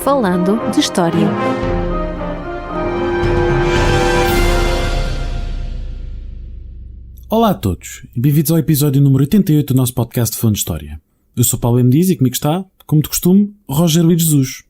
Falando de História. Olá a todos e bem-vindos ao episódio número 88 do nosso podcast Falando de História. Eu sou Paulo M. Dias e comigo está, como de costume, Roger Luís Jesus.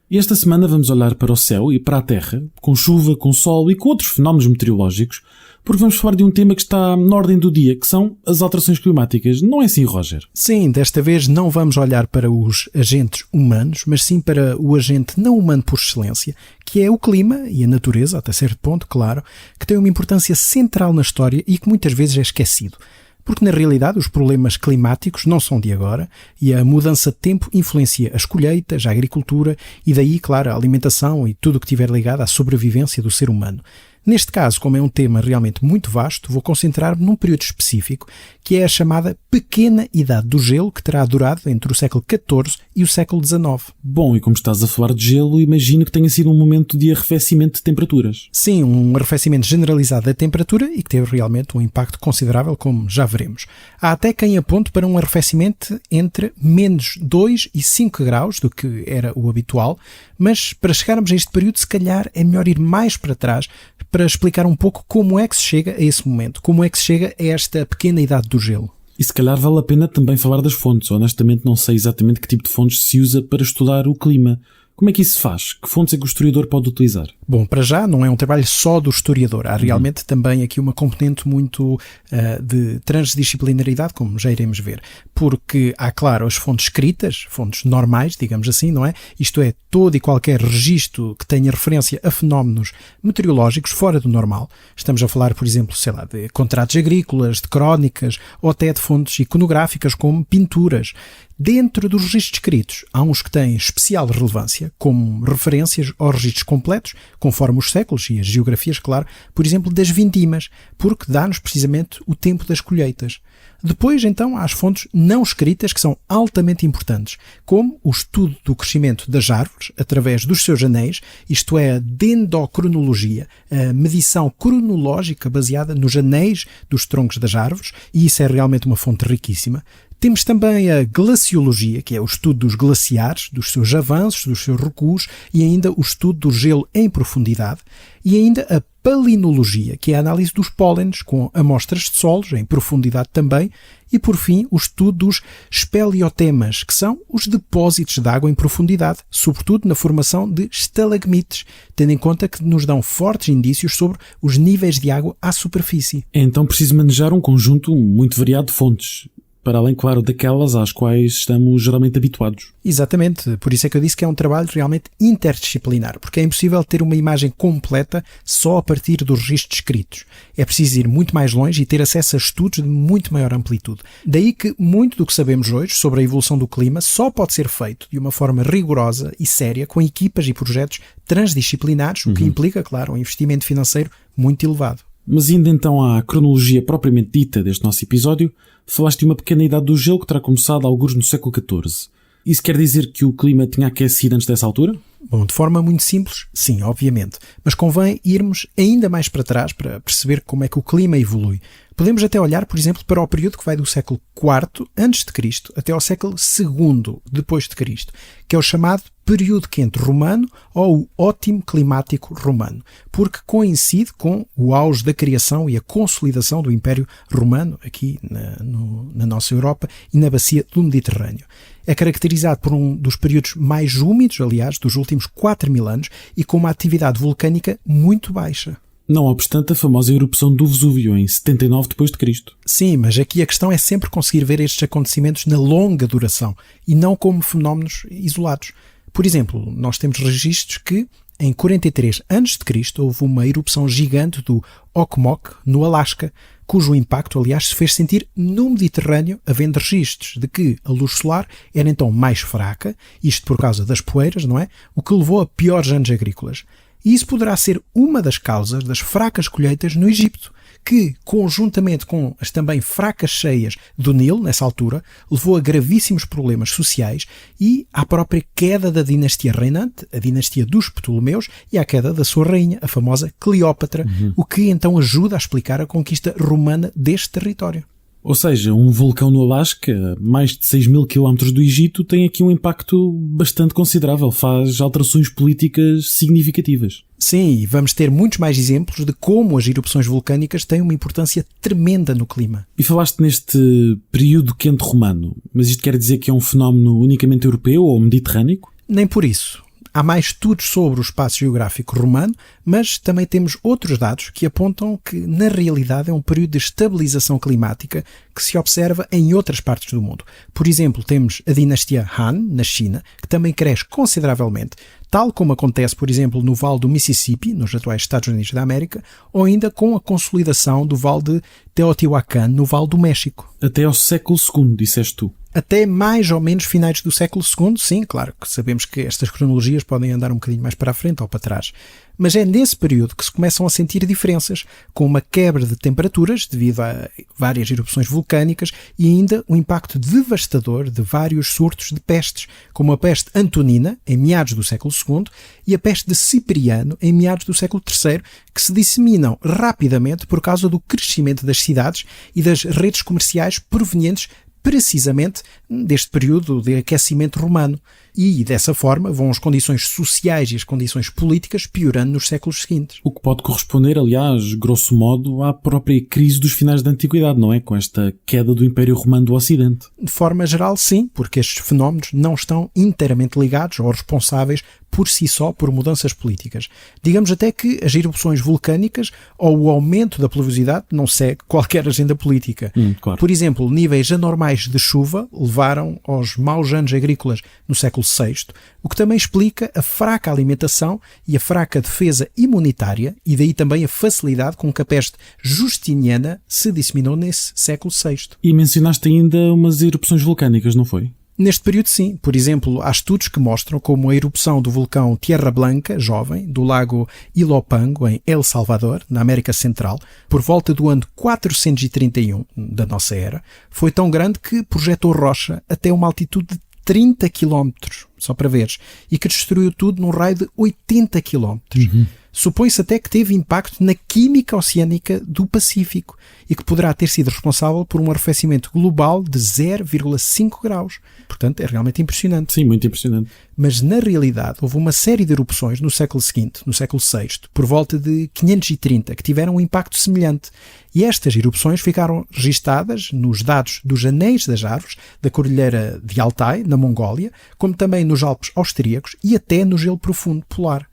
E esta semana vamos olhar para o céu e para a terra, com chuva, com sol e com outros fenómenos meteorológicos, porque vamos falar de um tema que está na ordem do dia, que são as alterações climáticas. Não é assim, Roger? Sim, desta vez não vamos olhar para os agentes humanos, mas sim para o agente não humano por excelência, que é o clima e a natureza, até certo ponto, claro, que tem uma importância central na história e que muitas vezes é esquecido. Porque, na realidade, os problemas climáticos não são de agora e a mudança de tempo influencia as colheitas, a agricultura e daí, claro, a alimentação e tudo o que estiver ligado à sobrevivência do ser humano. Neste caso, como é um tema realmente muito vasto, vou concentrar-me num período específico, que é a chamada Pequena Idade do Gelo, que terá durado entre o século XIV e o século XIX. Bom, e como estás a falar de gelo, imagino que tenha sido um momento de arrefecimento de temperaturas. Sim, um arrefecimento generalizado da temperatura e que teve realmente um impacto considerável, como já veremos. Há até quem aponte para um arrefecimento entre menos 2 e 5 graus do que era o habitual, mas para chegarmos a este período, se calhar é melhor ir mais para trás para explicar um pouco como é que se chega a esse momento, como é que se chega a esta pequena idade do gelo. E se calhar vale a pena também falar das fontes. Honestamente não sei exatamente que tipo de fontes se usa para estudar o clima. Como é que isso se faz? Que fontes é que o historiador pode utilizar? Bom, para já não é um trabalho só do historiador. Há realmente também aqui uma componente muito de transdisciplinaridade, como já iremos ver. Porque há, claro, as fontes escritas, fontes normais, digamos assim, não é? Isto é, todo e qualquer registro que tenha referência a fenómenos meteorológicos fora do normal. Estamos a falar, por exemplo, sei lá, de contratos agrícolas, de crónicas, ou até de fontes iconográficas, como pinturas. Dentro dos registros escritos, há uns que têm especial relevância, como referências aos registros completos, conforme os séculos e as geografias, claro, por exemplo, das vindimas, porque dá-nos precisamente o tempo das colheitas. Depois, então, há as fontes não escritas que são altamente importantes, como o estudo do crescimento das árvores através dos seus anéis, isto é, a dendrocronologia, a medição cronológica baseada nos anéis dos troncos das árvores, e isso é realmente uma fonte riquíssima. Temos também a glaciologia, que é o estudo dos glaciares, dos seus avanços, dos seus recuos e ainda o estudo do gelo em profundidade. E ainda a palinologia, que é a análise dos pólenes com amostras de solos em profundidade também. E por fim, o estudo dos espeleotemas, que são os depósitos de água em profundidade, sobretudo na formação de estalagmites, tendo em conta que nos dão fortes indícios sobre os níveis de água à superfície. É então preciso manejar um conjunto muito variado de fontes, para além, claro, daquelas às quais estamos geralmente habituados. Exatamente, por isso é que eu disse que é um trabalho realmente interdisciplinar, porque é impossível ter uma imagem completa só a partir dos registros escritos. É preciso ir muito mais longe e ter acesso a estudos de muito maior amplitude. Daí que muito do que sabemos hoje sobre a evolução do clima só pode ser feito de uma forma rigorosa e séria com equipas e projetos transdisciplinares, o que implica, claro, um investimento financeiro muito elevado. Mas indo então à cronologia propriamente dita deste nosso episódio, falaste de uma pequena idade do gelo que terá começado alguns no século XIV. Isso quer dizer que o clima tinha aquecido antes dessa altura? Bom, de forma muito simples, sim, obviamente. Mas convém irmos ainda mais para trás para perceber como é que o clima evolui. Podemos até olhar, por exemplo, para o período que vai do século IV a.C. até ao século II d.C., que é o chamado período quente romano ou o ótimo climático romano, porque coincide com o auge da criação e a consolidação do Império Romano aqui na nossa Europa e na bacia do Mediterrâneo. É caracterizado por um dos períodos mais úmidos, aliás, dos últimos 4.000 anos e com uma atividade vulcânica muito baixa. Não obstante a famosa erupção do Vesúvio em 79 d.C. Sim, mas aqui a questão é sempre conseguir ver estes acontecimentos na longa duração e não como fenómenos isolados. Por exemplo, nós temos registros que em 43 a.C. houve uma erupção gigante do Okmok, no Alasca, cujo impacto, aliás, se fez sentir no Mediterrâneo, havendo registros de que a luz solar era então mais fraca, isto por causa das poeiras, não é? O que levou a piores anos agrícolas. E isso poderá ser uma das causas das fracas colheitas no Egito, que, conjuntamente com as também fracas cheias do Nilo, nessa altura, levou a gravíssimos problemas sociais e à própria queda da dinastia reinante, a dinastia dos Ptolomeus, e à queda da sua rainha, a famosa Cleópatra, o que então ajuda a explicar a conquista romana deste território. Ou seja, um vulcão no Alasca, a mais de 6.000 km do Egito, tem aqui um impacto bastante considerável, faz alterações políticas significativas. Sim, e vamos ter muitos mais exemplos de como as erupções vulcânicas têm uma importância tremenda no clima. E falaste neste período quente romano, mas isto quer dizer que é um fenómeno unicamente europeu ou mediterrâneo? Nem por isso. Há mais estudos sobre o espaço geográfico romano, mas também temos outros dados que apontam que, na realidade, é um período de estabilização climática que se observa em outras partes do mundo. Por exemplo, temos a dinastia Han, na China, que também cresce consideravelmente, tal como acontece, por exemplo, no Vale do Mississippi, nos atuais Estados Unidos da América, ou ainda com a consolidação do Vale de Teotihuacan, no Vale do México. Até ao século II, disseste tu. Até mais ou menos finais do século II, sim, claro que sabemos que estas cronologias podem andar um bocadinho mais para a frente ou para trás. Mas é nesse período que se começam a sentir diferenças, com uma quebra de temperaturas devido a várias erupções vulcânicas e ainda o impacto devastador de vários surtos de pestes, como a peste antonina, em meados do século II, e a peste de Cipriano, em meados do século III, que se disseminam rapidamente por causa do crescimento das cidades e das redes comerciais provenientes precisamente deste período de aquecimento romano. E, dessa forma, vão as condições sociais e as condições políticas piorando nos séculos seguintes. O que pode corresponder, aliás, grosso modo, à própria crise dos finais da Antiguidade, não é? Com esta queda do Império Romano do Ocidente. De forma geral, sim, porque estes fenómenos não estão inteiramente ligados ou responsáveis por si só por mudanças políticas. Digamos até que as erupções vulcânicas ou o aumento da pluviosidade não segue qualquer agenda política. Claro. Por exemplo, níveis anormais de chuva levaram aos maus anos agrícolas no século VI, o que também explica a fraca alimentação e a fraca defesa imunitária, e daí também a facilidade com que a peste justiniana se disseminou nesse século VI. E mencionaste ainda umas erupções vulcânicas, não foi? Neste período, sim. Por exemplo, há estudos que mostram como a erupção do vulcão Tierra Blanca, jovem, do lago Ilopango, em El Salvador, na América Central, por volta do ano 431 da nossa era, foi tão grande que projetou rocha até uma altitude de 30 km, só para veres, e que destruiu tudo num raio de 80 km. Supõe-se até que teve impacto na química oceânica do Pacífico e que poderá ter sido responsável por um arrefecimento global de 0,5 graus. Portanto, é realmente impressionante. Sim, muito impressionante. Mas, na realidade, houve uma série de erupções no século seguinte, no século VI, por volta de 530, que tiveram um impacto semelhante. E estas erupções ficaram registadas nos dados dos anéis das árvores da Cordilheira de Altai, na Mongólia, como também nos Alpes austríacos e até no gelo profundo polar.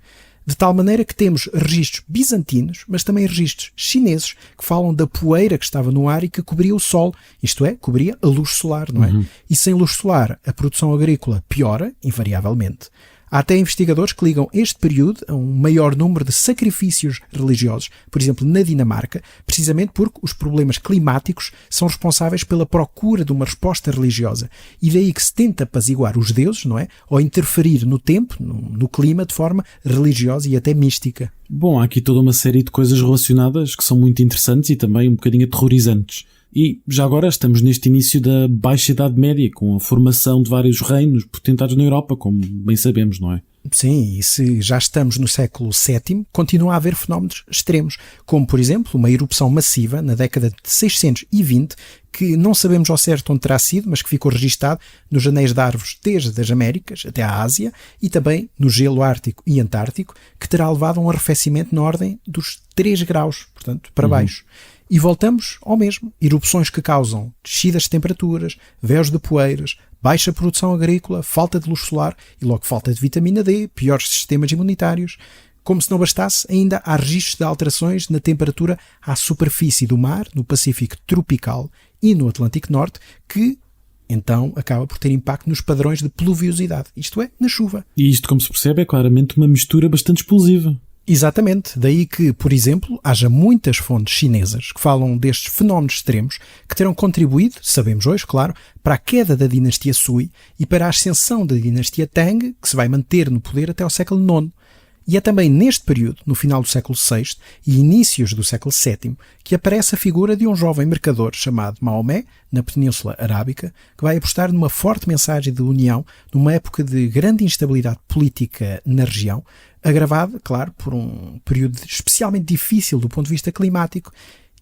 De tal maneira que temos registros bizantinos, mas também registros chineses que falam da poeira que estava no ar e que cobria o sol, isto é, cobria a luz solar, não é? E sem luz solar, a produção agrícola piora, invariavelmente. Há até investigadores que ligam este período a um maior número de sacrifícios religiosos, por exemplo, na Dinamarca, precisamente porque os problemas climáticos são responsáveis pela procura de uma resposta religiosa. E daí que se tenta apaziguar os deuses, não é? Ou interferir no tempo, no clima, de forma religiosa e até mística. Bom, há aqui toda uma série de coisas relacionadas que são muito interessantes e também um bocadinho aterrorizantes. E já agora estamos neste início da Baixa Idade Média, com a formação de vários reinos potentados na Europa, como bem sabemos, não é? Sim, e se já estamos no século VII, continua a haver fenómenos extremos, como, por exemplo, uma erupção massiva na década de 620, que não sabemos ao certo onde terá sido, mas que ficou registado nos anéis de árvores desde as Américas até à Ásia e também no gelo ártico e antártico, que terá levado a um arrefecimento na ordem dos 3 graus, portanto, para baixo. E voltamos ao mesmo. Erupções que causam descidas de temperaturas, véus de poeiras, baixa produção agrícola, falta de luz solar e logo falta de vitamina D, piores sistemas imunitários. Como se não bastasse, ainda há registros de alterações na temperatura à superfície do mar, no Pacífico tropical e no Atlântico Norte, que então acaba por ter impacto nos padrões de pluviosidade, isto é, na chuva. E isto, como se percebe, é claramente uma mistura bastante explosiva. Exatamente, daí que, por exemplo, haja muitas fontes chinesas que falam destes fenómenos extremos que terão contribuído, sabemos hoje, claro, para a queda da dinastia Sui e para a ascensão da dinastia Tang, que se vai manter no poder até ao século IX. E é também neste período, no final do século VI e inícios do século VII, que aparece a figura de um jovem mercador chamado Maomé, na Península Arábica, que vai apostar numa forte mensagem de união numa época de grande instabilidade política na região, agravada, claro, por um período especialmente difícil do ponto de vista climático.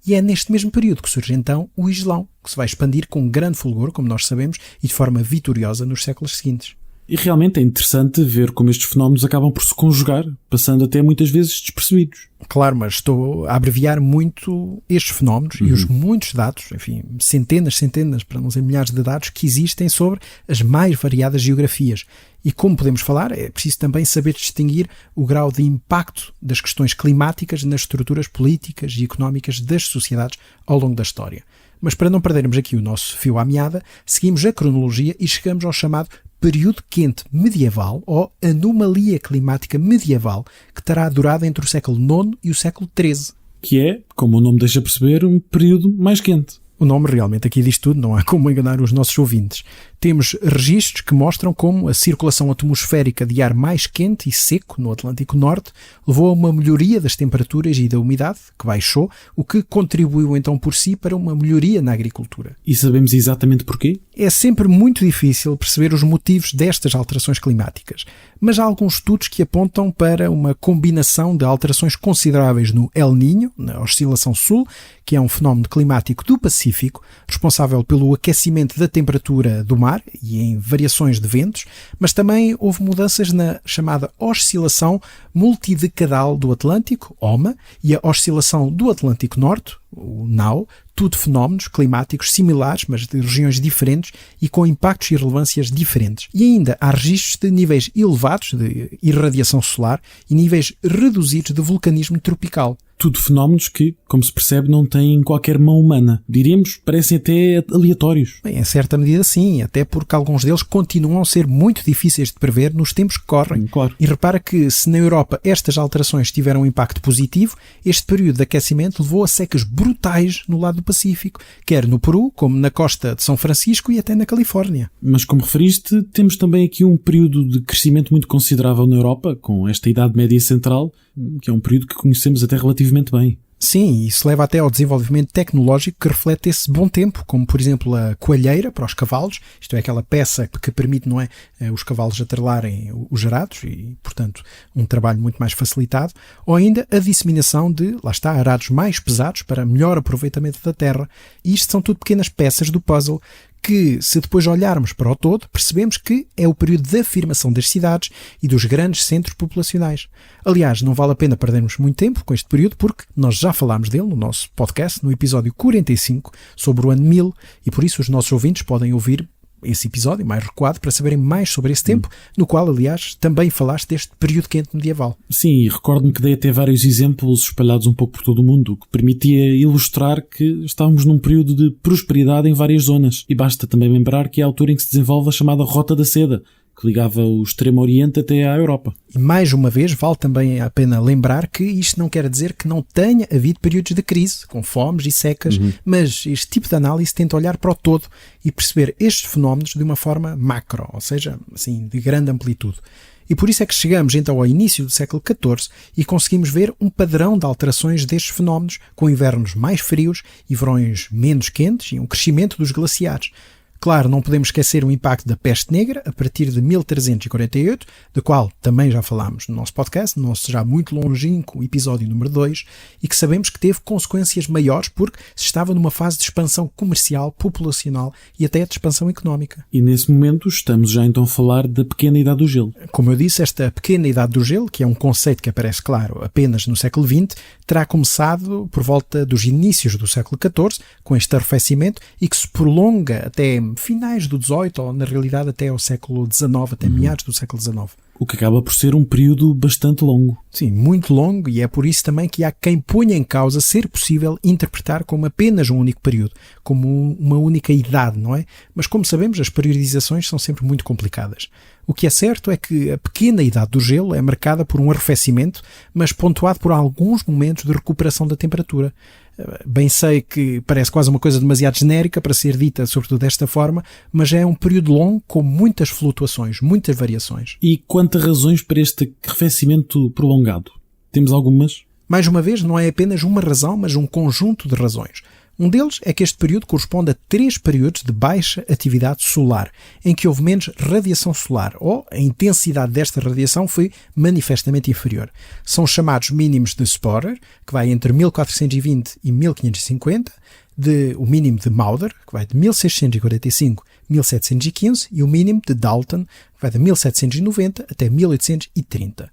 E é neste mesmo período que surge então o Islão, que se vai expandir com grande fulgor, como nós sabemos, e de forma vitoriosa nos séculos seguintes. E realmente é interessante ver como estes fenómenos acabam por se conjugar, passando até muitas vezes despercebidos. Claro, mas estou a abreviar muito estes fenómenos e os muitos dados, enfim, centenas, para não dizer milhares de dados que existem sobre as mais variadas geografias. E como podemos falar, é preciso também saber distinguir o grau de impacto das questões climáticas nas estruturas políticas e económicas das sociedades ao longo da história. Mas para não perdermos aqui o nosso fio à meada, seguimos a cronologia e chegamos ao chamado período quente medieval ou anomalia climática medieval, que terá durado entre o século IX e o século XIII. Que é, como o nome deixa perceber, um período mais quente. O nome realmente aqui diz tudo, não há como enganar os nossos ouvintes. Temos registros que mostram como a circulação atmosférica de ar mais quente e seco no Atlântico Norte levou a uma melhoria das temperaturas e da umidade, que baixou, o que contribuiu então por si para uma melhoria na agricultura. E sabemos exatamente porquê? É sempre muito difícil perceber os motivos destas alterações climáticas, mas há alguns estudos que apontam para uma combinação de alterações consideráveis no El Niño, na oscilação sul, que é um fenómeno climático do Pacífico, responsável pelo aquecimento da temperatura do mar e em variações de ventos, mas também houve mudanças na chamada oscilação multidecadal do Atlântico, OMA, e a oscilação do Atlântico Norte, o NAO, tudo fenómenos climáticos similares, mas de regiões diferentes e com impactos e relevâncias diferentes. E ainda há registros de níveis elevados de irradiação solar e níveis reduzidos de vulcanismo tropical. Tudo fenómenos que, como se percebe, não têm qualquer mão humana. Diríamos, parecem até aleatórios. Bem, em certa medida sim, até porque alguns deles continuam a ser muito difíceis de prever nos tempos que correm. Claro. E repara que se na Europa estas alterações tiveram um impacto positivo, este período de aquecimento levou a secas brutais no lado do Pacífico, quer no Peru, como na costa de São Francisco e até na Califórnia. Mas como referiste, temos também aqui um período de crescimento muito considerável na Europa, com esta Idade Média Central, que é um período que conhecemos até relativamente bem. Sim, isso leva até ao desenvolvimento tecnológico que reflete esse bom tempo, como por exemplo a coalheira para os cavalos, isto é aquela peça que permite, não é, os cavalos atrelarem os arados e, portanto, um trabalho muito mais facilitado, ou ainda a disseminação de, lá está, arados mais pesados para melhor aproveitamento da terra. E isto são tudo pequenas peças do puzzle que, se depois olharmos para o todo, percebemos que é o período de afirmação das cidades e dos grandes centros populacionais. Aliás, não vale a pena perdermos muito tempo com este período, porque nós já falámos dele no nosso podcast, no episódio 45, sobre o ano 1000, e por isso os nossos ouvintes podem ouvir esse episódio mais recuado para saberem mais sobre esse tempo, no qual, aliás, também falaste deste período quente medieval. Sim, e recordo-me que dei até vários exemplos espalhados um pouco por todo o mundo, o que permitia ilustrar que estávamos num período de prosperidade em várias zonas. E basta também lembrar que é a altura em que se desenvolve a chamada Rota da Seda, que ligava o Extremo Oriente até à Europa. E mais uma vez, vale também a pena lembrar que isto não quer dizer que não tenha havido períodos de crise, com fomes e secas, mas este tipo de análise tenta olhar para o todo e perceber estes fenómenos de uma forma macro, ou seja, assim, de grande amplitude. E por isso é que chegamos então ao início do século XIV e conseguimos ver um padrão de alterações destes fenómenos, com invernos mais frios e verões menos quentes e um crescimento dos glaciares. Claro, não podemos esquecer o impacto da peste negra a partir de 1348, do qual também já falámos no nosso podcast, no nosso já muito longínquo episódio número 2, e que sabemos que teve consequências maiores porque se estava numa fase de expansão comercial, populacional e até de expansão económica. E nesse momento estamos já então a falar da Pequena Idade do Gelo. Como eu disse, esta Pequena Idade do Gelo, que é um conceito que aparece, claro, apenas no século XX, terá começado por volta dos inícios do século XIV, com este arrefecimento, e que se prolonga até finais do XVIII, ou na realidade até ao século XIX, até meados do século XIX. O que acaba por ser um período bastante longo. Sim, muito longo, e é por isso também que há quem ponha em causa ser possível interpretar como apenas um único período, como uma única idade, não é? Mas como sabemos, as periodizações são sempre muito complicadas. O que é certo é que a Pequena Idade do Gelo é marcada por um arrefecimento, mas pontuado por alguns momentos de recuperação da temperatura. Bem sei que parece quase uma coisa demasiado genérica para ser dita, sobretudo desta forma, mas é um período longo com muitas flutuações, muitas variações. E quantas razões para este arrefecimento prolongado? Temos algumas? Mais uma vez, não é apenas uma razão, mas um conjunto de razões. Um deles é que este período corresponde a 3 períodos de baixa atividade solar, em que houve menos radiação solar, ou a intensidade desta radiação foi manifestamente inferior. São chamados mínimos de Spörer, que vai entre 1420 e 1550, o mínimo de Maunder, que vai de 1645 a 1715, e o mínimo de Dalton, que vai de 1790 até 1830.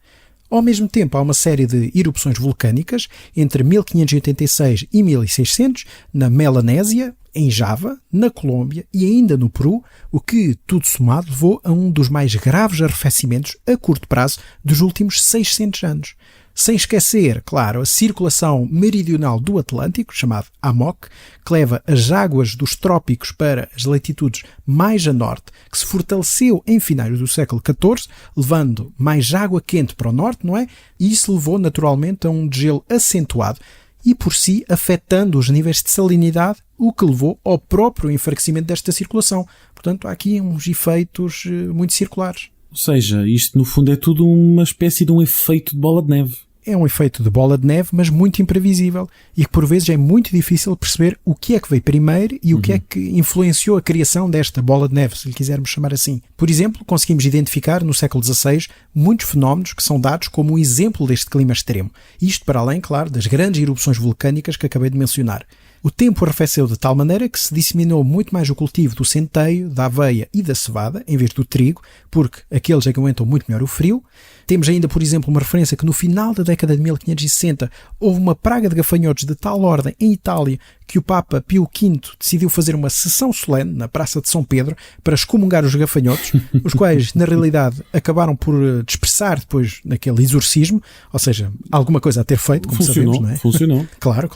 Ao mesmo tempo, há uma série de erupções vulcânicas entre 1586 e 1600 na Melanésia, em Java, na Colômbia e ainda no Peru, o que, tudo somado, levou a um dos mais graves arrefecimentos a curto prazo dos últimos 600 anos. Sem esquecer, claro, a circulação meridional do Atlântico, chamado AMOC, que leva as águas dos trópicos para as latitudes mais a norte, que se fortaleceu em finais do século XIV, levando mais água quente para o norte, não é? E isso levou naturalmente a um degelo acentuado e, por si, afetando os níveis de salinidade, o que levou ao próprio enfraquecimento desta circulação. Portanto, há aqui uns efeitos muito circulares. Ou seja, isto no fundo é tudo uma espécie de um efeito de bola de neve. É um efeito de bola de neve, mas muito imprevisível e que por vezes é muito difícil perceber o que é que veio primeiro e o que é que influenciou a criação desta bola de neve, se lhe quisermos chamar assim. Por exemplo, conseguimos identificar no século XVI muitos fenómenos que são dados como um exemplo deste clima extremo. Isto para além, claro, das grandes erupções vulcânicas que acabei de mencionar. O tempo arrefeceu de tal maneira que se disseminou muito mais o cultivo do centeio, da aveia e da cevada, em vez do trigo, porque aqueles é que aguentam muito melhor o frio. Temos ainda, por exemplo, uma referência que no final da década de 1560 houve uma praga de gafanhotos de tal ordem em Itália que o Papa Pio V decidiu fazer uma sessão solene na Praça de São Pedro para excomungar os gafanhotos, os quais, na realidade, acabaram por dispersar depois naquele exorcismo, ou seja, alguma coisa a ter feito, como sabemos, não é? Funcionou. Claro.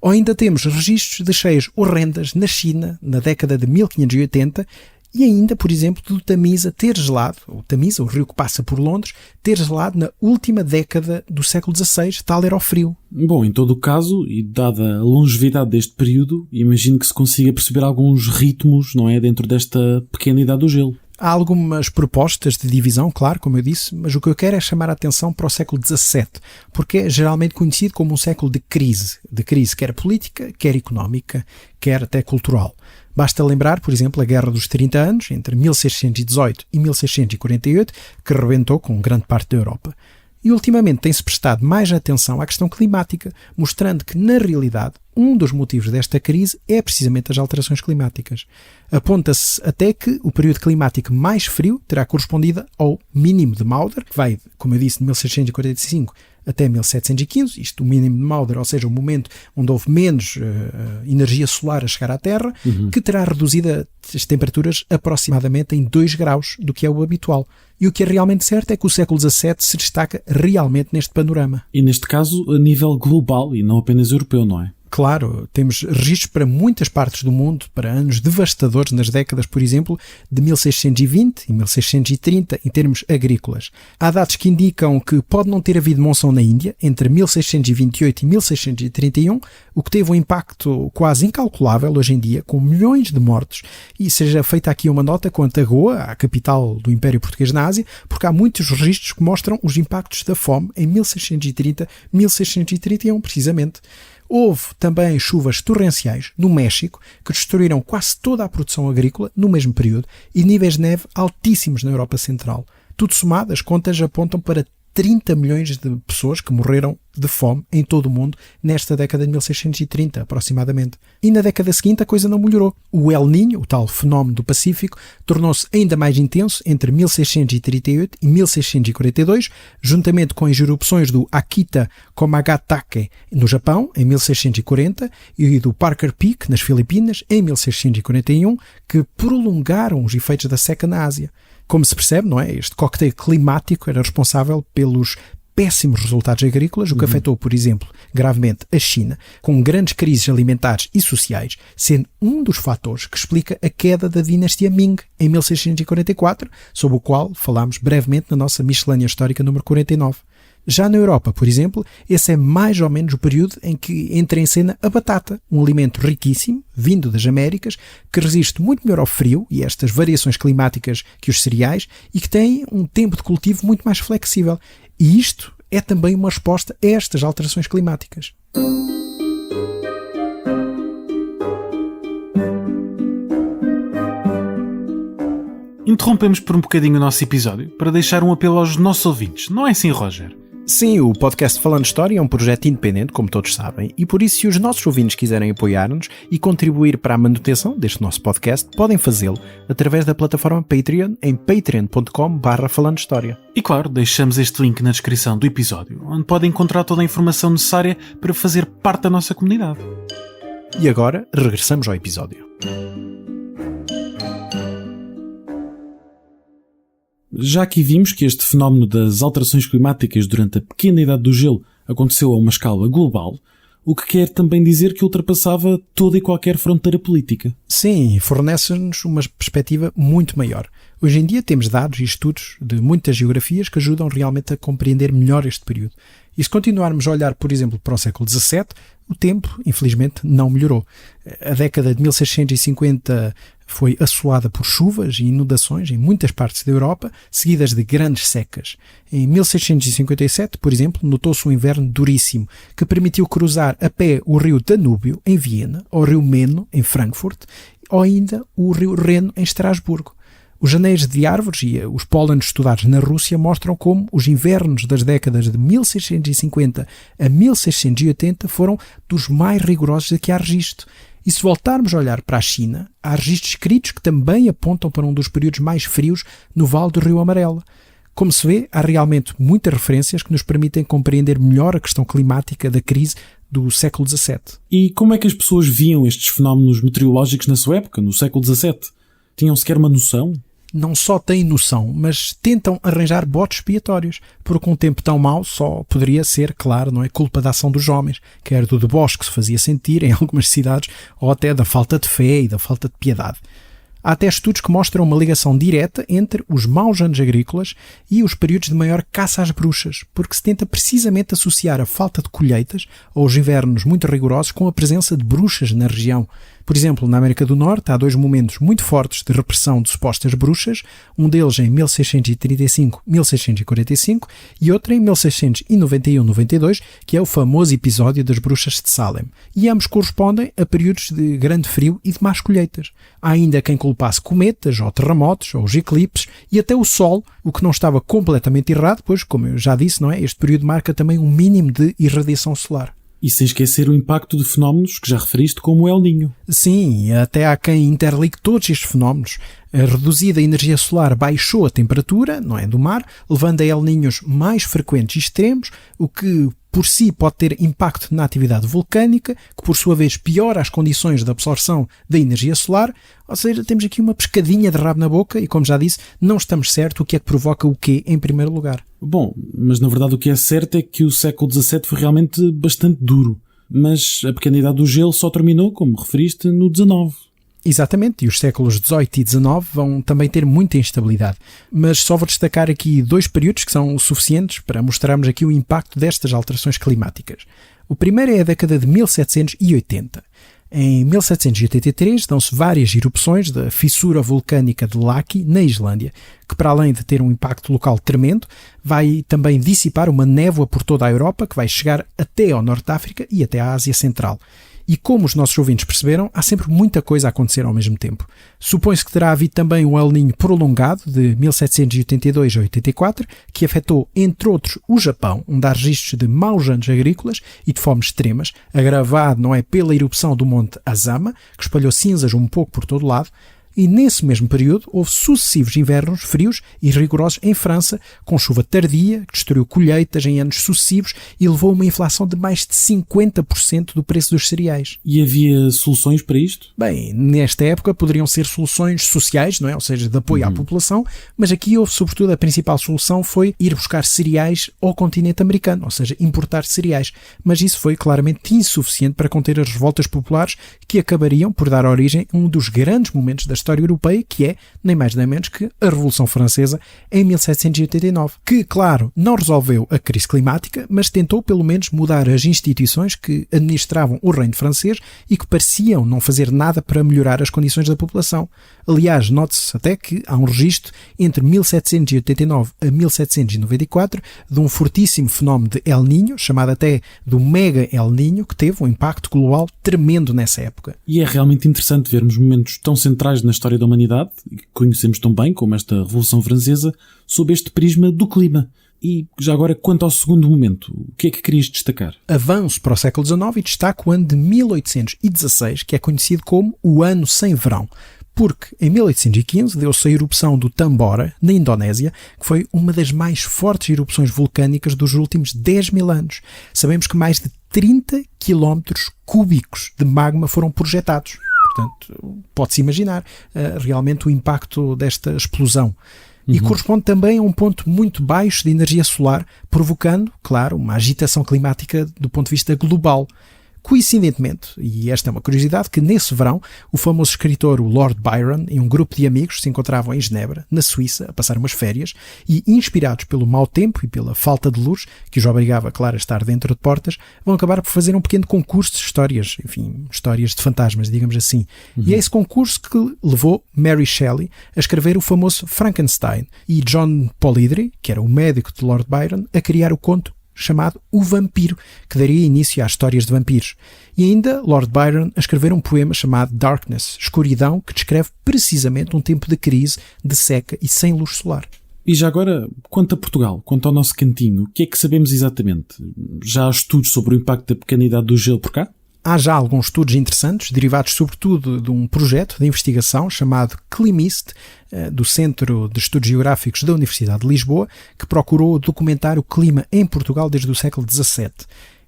Ou ainda temos registros de cheias horrendas na China, na década de 1580, e ainda, por exemplo, do Tamisa ter gelado, o Tamisa, o rio que passa por Londres, ter gelado na última década do século XVI, tal era o frio. Bom, em todo o caso, e dada a longevidade deste período, imagino que se consiga perceber alguns ritmos, não é, dentro desta pequena idade do gelo. Há algumas propostas de divisão, claro, como eu disse, mas o que eu quero é chamar a atenção para o século XVII, porque é geralmente conhecido como um século de crise quer política, quer económica, quer até cultural. Basta lembrar, por exemplo, a Guerra dos 30 Anos, entre 1618 e 1648, que rebentou com grande parte da Europa. E ultimamente tem-se prestado mais atenção à questão climática, mostrando que, na realidade, um dos motivos desta crise é precisamente as alterações climáticas. Aponta-se até que o período climático mais frio terá correspondido ao mínimo de Maunder, que vai, como eu disse, de 1645 até 1715, isto o mínimo de Maunder, ou seja, o momento onde houve menos energia solar a chegar à Terra, que terá reduzido as temperaturas aproximadamente em 2 graus do que é o habitual. E o que é realmente certo é que o século XVII se destaca realmente neste panorama. E neste caso a nível global e não apenas europeu, não é? Claro, temos registros para muitas partes do mundo, para anos devastadores nas décadas, por exemplo, de 1620 e 1630 em termos agrícolas. Há dados que indicam que pode não ter havido monção na Índia entre 1628 e 1631, o que teve um impacto quase incalculável hoje em dia, com milhões de mortos. E seja feita aqui uma nota quanto a Goa, a capital do Império Português na Ásia, porque há muitos registros que mostram os impactos da fome em 1630, 1631, precisamente. Houve também chuvas torrenciais no México que destruíram quase toda a produção agrícola no mesmo período e níveis de neve altíssimos na Europa Central. Tudo somado, as contas apontam para 30 milhões de pessoas que morreram de fome em todo o mundo nesta década de 1630, aproximadamente. E na década seguinte a coisa não melhorou. O El Niño, o tal fenómeno do Pacífico, tornou-se ainda mais intenso entre 1638 e 1642, juntamente com as erupções do Akita Komagatake no Japão, em 1640, e do Parker Peak, nas Filipinas, em 1641, que prolongaram os efeitos da seca na Ásia. Como se percebe, não é? Este coquetel climático era responsável pelos péssimos resultados agrícolas, o que afetou, por exemplo, gravemente a China, com grandes crises alimentares e sociais, sendo um dos fatores que explica a queda da dinastia Ming em 1644, sobre o qual falámos brevemente na nossa miscelânea histórica número 49. Já na Europa, por exemplo, esse é mais ou menos o período em que entra em cena a batata, um alimento riquíssimo, vindo das Américas, que resiste muito melhor ao frio e a estas variações climáticas que os cereais e que tem um tempo de cultivo muito mais flexível. E isto é também uma resposta a estas alterações climáticas. interrompemos por um bocadinho o nosso episódio para deixar um apelo aos nossos ouvintes. Não é assim, Roger? Sim, o podcast Falando História é um projeto independente, como todos sabem, e por isso, se os nossos ouvintes quiserem apoiar-nos e contribuir para a manutenção deste nosso podcast, podem fazê-lo através da plataforma Patreon em patreon.com/falandohistoria. E claro, deixamos este link na descrição do episódio, onde podem encontrar toda a informação necessária para fazer parte da nossa comunidade. E agora, regressamos ao episódio. Já aqui vimos que este fenómeno das alterações climáticas durante a pequena idade do gelo aconteceu a uma escala global, o que quer também dizer que ultrapassava toda e qualquer fronteira política. Sim, fornece-nos uma perspectiva muito maior. Hoje em dia temos dados e estudos de muitas geografias que ajudam realmente a compreender melhor este período. E se continuarmos a olhar, por exemplo, para o século XVII, o tempo, infelizmente, não melhorou. A década de 1650 foi assolada por chuvas e inundações em muitas partes da Europa, seguidas de grandes secas. Em 1657, por exemplo, notou-se um inverno duríssimo, que permitiu cruzar a pé o rio Danúbio, em Viena, ou o rio Meno, em Frankfurt, ou ainda o rio Reno, em Estrasburgo. Os janeiros de árvores e os pólenes estudados na Rússia mostram como os invernos das décadas de 1650 a 1680 foram dos mais rigorosos de que há registro. E se voltarmos a olhar para a China, há registros escritos que também apontam para um dos períodos mais frios no Vale do Rio Amarelo. Como se vê, há realmente muitas referências que nos permitem compreender melhor a questão climática da crise do século XVII. E como é que as pessoas viam estes fenómenos meteorológicos na sua época, no século XVII? Tinham sequer uma noção? Não só têm noção, mas tentam arranjar botes expiatórios, porque um tempo tão mau só poderia ser, claro, não é culpa da ação dos homens, quer do deboche que se fazia sentir em algumas cidades, ou até da falta de fé e da falta de piedade. Há até estudos que mostram uma ligação direta entre os maus anos agrícolas e os períodos de maior caça às bruxas, porque se tenta precisamente associar a falta de colheitas ou os invernos muito rigorosos com a presença de bruxas na região. Por exemplo, na América do Norte há dois momentos muito fortes de repressão de supostas bruxas, um deles em 1635-1645 e outro em 1691-92, que é o famoso episódio das bruxas de Salem. E ambos correspondem a períodos de grande frio e de más colheitas. Há ainda quem culpasse cometas, ou terremotos, ou os eclipses, e até o Sol, o que não estava completamente errado, pois, como eu já disse, não é? Este período marca também um mínimo de irradiação solar. E sem esquecer o impacto de fenómenos que já referiste, como o El Niño. Sim, até há quem interligue todos estes fenómenos. A reduzida energia solar baixou a temperatura, não é, do mar, levando a El Niños mais frequentes e extremos, o que por si pode ter impacto na atividade vulcânica, que por sua vez piora as condições de absorção da energia solar. Ou seja, temos aqui uma pescadinha de rabo na boca e, como já disse, não estamos certo o que é que provoca o quê em primeiro lugar. Bom, mas na verdade o que é certo é que o século XVII foi realmente bastante duro. Mas a pequena idade do gelo só terminou, como referiste, no XIX. Exatamente, e os séculos XVIII e XIX vão também ter muita instabilidade. Mas só vou destacar aqui dois períodos que são suficientes para mostrarmos aqui o impacto destas alterações climáticas. O primeiro é a década de 1780. Em 1783 dão-se várias erupções da fissura vulcânica de Laki, na Islândia, que para além de ter um impacto local tremendo, vai também dissipar uma névoa por toda a Europa, que vai chegar até ao Norte de África e até à Ásia Central. E como os nossos ouvintes perceberam, há sempre muita coisa a acontecer ao mesmo tempo. Supõe-se que terá havido também um El Niño prolongado de 1782 a 84, que afetou, entre outros, o Japão, onde há registros de maus anos agrícolas e de fomes extremas, agravado, não é, pela erupção do monte Azama, que espalhou cinzas um pouco por todo lado. E nesse mesmo período houve sucessivos invernos frios e rigorosos em França, com chuva tardia, que destruiu colheitas em anos sucessivos e levou a uma inflação de mais de 50% do preço dos cereais. E havia soluções para isto? Bem, nesta época poderiam ser soluções sociais, não é? Ou seja, de apoio à população, mas aqui houve, sobretudo, a principal solução foi ir buscar cereais ao continente americano, ou seja, importar cereais. Mas isso foi claramente insuficiente para conter as revoltas populares que acabariam por dar origem a um dos grandes momentos da história europeia, que é, nem mais nem menos que a Revolução Francesa em 1789, que, claro, não resolveu a crise climática, mas tentou pelo menos mudar as instituições que administravam o reino francês e que pareciam não fazer nada para melhorar as condições da população. Aliás, note-se até que há um registro entre 1789 a 1794 de um fortíssimo fenómeno de El Niño, chamado até do Mega El Niño, que teve um impacto global tremendo nessa época. E é realmente interessante vermos momentos tão centrais na história da humanidade, que conhecemos tão bem como esta Revolução Francesa, sob este prisma do clima. E já agora, quanto ao segundo momento, o que é que querias destacar? Avanço para o século XIX e destaco o ano de 1816, que é conhecido como o Ano Sem Verão, porque em 1815 deu-se a erupção do Tambora, na Indonésia, que foi uma das mais fortes erupções vulcânicas dos últimos 10 mil anos. Sabemos que mais de 30 km cúbicos de magma foram projetados. Portanto, pode-se imaginar realmente o impacto desta explosão. E corresponde também a um ponto muito baixo de energia solar, provocando, claro, uma agitação climática do ponto de vista global. Coincidentemente, e esta é uma curiosidade, que nesse verão o famoso escritor, o Lord Byron, e um grupo de amigos se encontravam em Genebra, na Suíça, a passar umas férias, e inspirados pelo mau tempo e pela falta de luz, que os obrigava, claro, a estar dentro de portas, vão acabar por fazer um pequeno concurso de histórias, enfim, histórias de fantasmas, digamos assim. E é esse concurso que levou Mary Shelley a escrever o famoso Frankenstein, e John Polidori, que era o médico de Lord Byron, a criar o conto chamado O Vampiro, que daria início às histórias de vampiros. E ainda Lord Byron a escrever um poema chamado Darkness, Escuridão, que descreve precisamente um tempo de crise, de seca e sem luz solar. E já agora, quanto a Portugal, quanto ao nosso cantinho, o que é que sabemos exatamente? Já há estudos sobre o impacto da pequena idade do gelo por cá? Há já alguns estudos interessantes, derivados sobretudo de um projeto de investigação chamado CLIMIST, do Centro de Estudos Geográficos da Universidade de Lisboa, que procurou documentar o clima em Portugal desde o século XVII.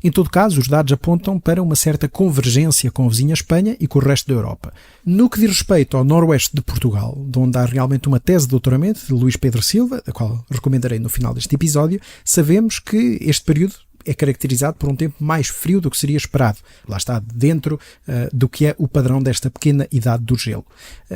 Em todo caso, os dados apontam para uma certa convergência com a vizinha Espanha e com o resto da Europa. No que diz respeito ao noroeste de Portugal, de onde há realmente uma tese de doutoramento de Luís Pedro Silva, a qual recomendarei no final deste episódio, sabemos que este período é caracterizado por um tempo mais frio do que seria esperado. Lá está, dentro do que é o padrão desta pequena idade do gelo.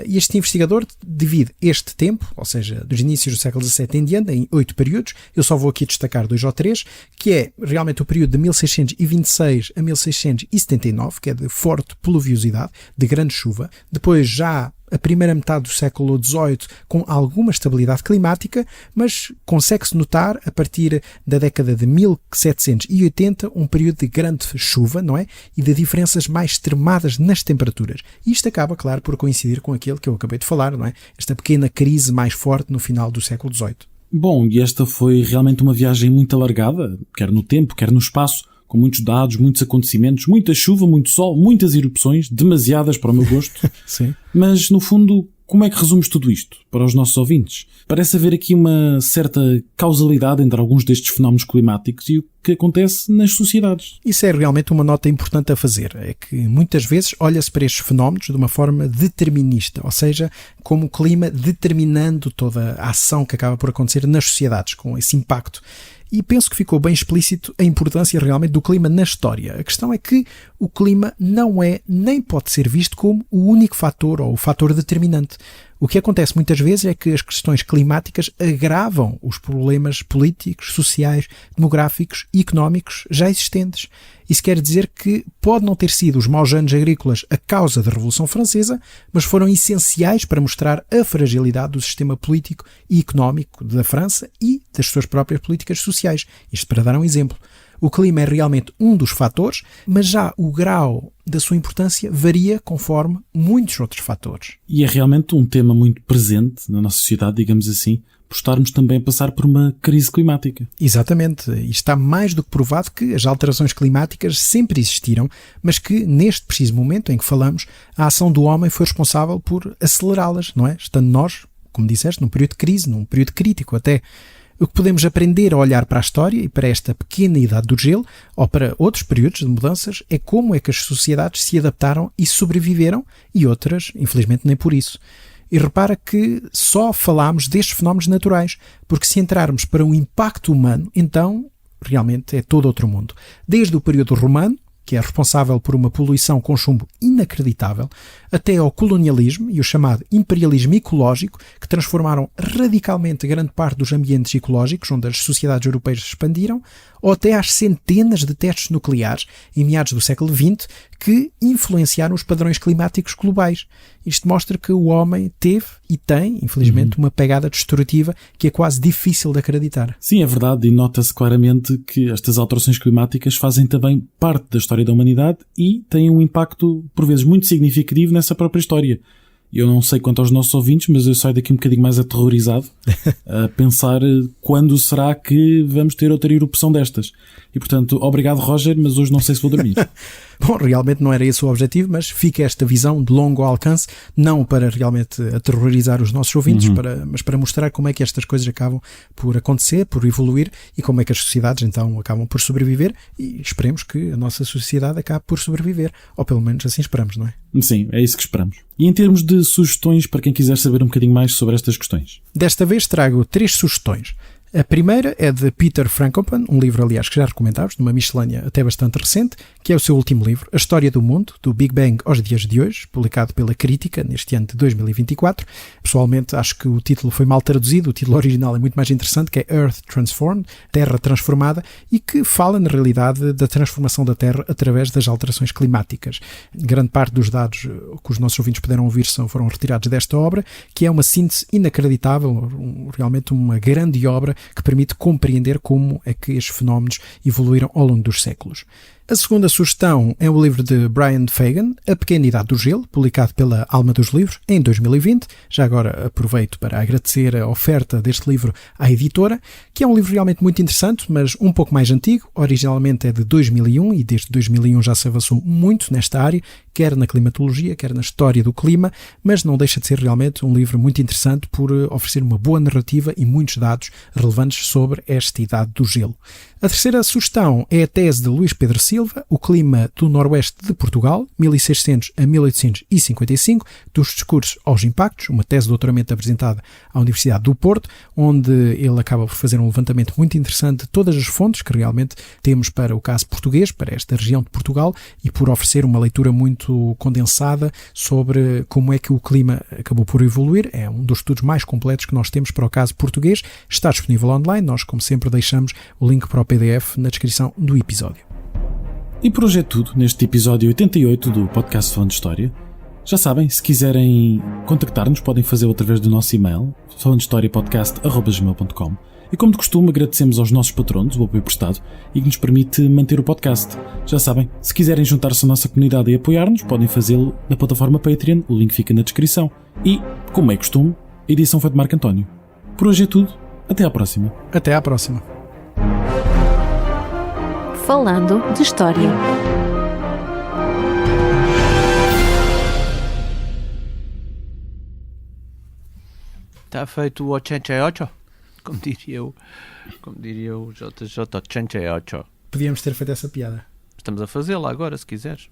E este investigador divide este tempo, ou seja, dos inícios do século XVII em diante, em 8 períodos. Eu só vou aqui destacar 2 ou 3, que é realmente o período de 1626 a 1679, que é de forte pluviosidade, de grande chuva. Depois já a primeira metade do século XVIII com alguma estabilidade climática, mas consegue-se notar, a partir da década de 1780, um período de grande chuva, não é? E de diferenças mais extremadas nas temperaturas. E isto acaba, claro, por coincidir com aquilo que eu acabei de falar, não é? Esta pequena crise mais forte no final do século XVIII. Bom, e esta foi realmente uma viagem muito alargada, quer no tempo, quer no espaço, com muitos dados, muitos acontecimentos, muita chuva, muito sol, muitas erupções, demasiadas para o meu gosto. Sim. Mas, no fundo, como é que resumes tudo isto para os nossos ouvintes? Parece haver aqui uma certa causalidade entre alguns destes fenómenos climáticos e o que acontece nas sociedades. Isso é realmente uma nota importante a fazer. É que muitas vezes olha-se para estes fenómenos de uma forma determinista, ou seja, como o clima determinando toda a ação que acaba por acontecer nas sociedades, com esse impacto. E penso que ficou bem explícito a importância realmente do clima na história. A questão é que o clima não é, nem pode ser visto como o único fator ou o fator determinante. O que acontece muitas vezes é que as questões climáticas agravam os problemas políticos, sociais, demográficos e económicos já existentes. Isso quer dizer que pode não ter sido os maus anos agrícolas a causa da Revolução Francesa, mas foram essenciais para mostrar a fragilidade do sistema político e económico da França e das suas próprias políticas sociais. Isto para dar um exemplo. O clima é realmente um dos fatores, mas já o grau da sua importância varia conforme muitos outros fatores. E é realmente um tema muito presente na nossa sociedade, digamos assim, por estarmos também a passar por uma crise climática. Exatamente. E está mais do que provado que as alterações climáticas sempre existiram, mas que neste preciso momento em que falamos, a ação do homem foi responsável por acelerá-las, não é? Estando nós, como disseste, num período de crise, num período crítico até. O que podemos aprender a olhar para a história e para esta pequena idade do gelo, ou para outros períodos de mudanças, é como é que as sociedades se adaptaram e sobreviveram, e outras, infelizmente, nem por isso. E repara que só falámos destes fenómenos naturais, porque se entrarmos para um impacto humano, então realmente é todo outro mundo. Desde o período romano, que é responsável por uma poluição com chumbo inacreditável, até ao colonialismo e o chamado imperialismo ecológico, que transformaram radicalmente grande parte dos ambientes ecológicos onde as sociedades europeias se expandiram, ou até às centenas de testes nucleares em meados do século XX que influenciaram os padrões climáticos globais. Isto mostra que o homem teve e tem, infelizmente, uma pegada destrutiva que é quase difícil de acreditar. Sim, é verdade, e nota-se claramente que estas alterações climáticas fazem também parte da história da humanidade e têm um impacto, por vezes, muito significativo nessa própria história. Eu não sei quanto aos nossos ouvintes, mas eu saio daqui um bocadinho mais aterrorizado a pensar quando será que vamos ter outra erupção destas. E portanto, obrigado Roger, mas hoje não sei se vou dormir. Bom, realmente não era esse o objetivo, mas fica esta visão de longo alcance, não para realmente aterrorizar os nossos ouvintes, mas para mostrar como é que estas coisas acabam por acontecer, por evoluir e como é que as sociedades então acabam por sobreviver e esperemos que a nossa sociedade acabe por sobreviver, ou pelo menos assim esperamos, não é? Sim, é isso que esperamos. E em termos de sugestões para quem quiser saber um bocadinho mais sobre estas questões? Desta vez trago 3 sugestões. A primeira é de Peter Frankopan, um livro, aliás, que já recomendámos, numa miscelânea até bastante recente, que é o seu último livro, A História do Mundo, do Big Bang aos Dias de Hoje, publicado pela Crítica neste ano de 2024. Pessoalmente, acho que o título foi mal traduzido, o título original é muito mais interessante, que é Earth Transformed, Terra Transformada, e que fala, na realidade, da transformação da Terra através das alterações climáticas. Grande parte dos dados que os nossos ouvintes puderam ouvir foram retirados desta obra, que é uma síntese inacreditável, realmente uma grande obra que permite compreender como é que estes fenómenos evoluíram ao longo dos séculos. A segunda sugestão é o livro de Brian Fagan, A Pequena Idade do Gelo, publicado pela Alma dos Livros em 2020. Já agora aproveito para agradecer a oferta deste livro à editora, que é um livro realmente muito interessante, mas um pouco mais antigo. Originalmente é de 2001 e desde 2001 já se avançou muito nesta área, quer na climatologia, quer na história do clima, mas não deixa de ser realmente um livro muito interessante por oferecer uma boa narrativa e muitos dados relevantes sobre esta idade do gelo. A terceira sugestão é a tese de Luís Pedro Silva, O Clima do Noroeste de Portugal, 1600 a 1855, dos discursos aos impactos, uma tese de doutoramento apresentada à Universidade do Porto, onde ele acaba por fazer um levantamento muito interessante de todas as fontes que realmente temos para o caso português, para esta região de Portugal, e por oferecer uma leitura muito condensada sobre como é que o clima acabou por evoluir. É um dos estudos mais completos que nós temos para o caso português. Está disponível online. Nós, como sempre, deixamos o link para o PDF na descrição do episódio. E por hoje é tudo neste episódio 88 do podcast Falando de História. Já sabem, se quiserem contactar-nos, podem fazê-lo através do nosso e-mail, falandohistoriapodcast@gmail.com. E como de costume, agradecemos aos nossos patronos o apoio prestado e que nos permite manter o podcast. Já sabem, se quiserem juntar-se à nossa comunidade e apoiar-nos, podem fazê-lo na plataforma Patreon, o link fica na descrição. E, como é costume, a edição foi de Marco António. Por hoje é tudo, até à próxima. Até à próxima. Falando de História. Está feito o 88? Como diria o JJ, 88. Podíamos ter feito essa piada. Estamos a fazê-la agora, se quiseres.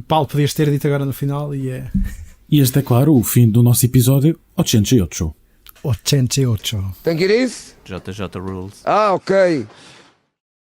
Paulo, podias ter dito agora no final e é... E este é, claro, o fim do nosso episódio 88. 88. Think it is? JJ Rules. Ah, okay.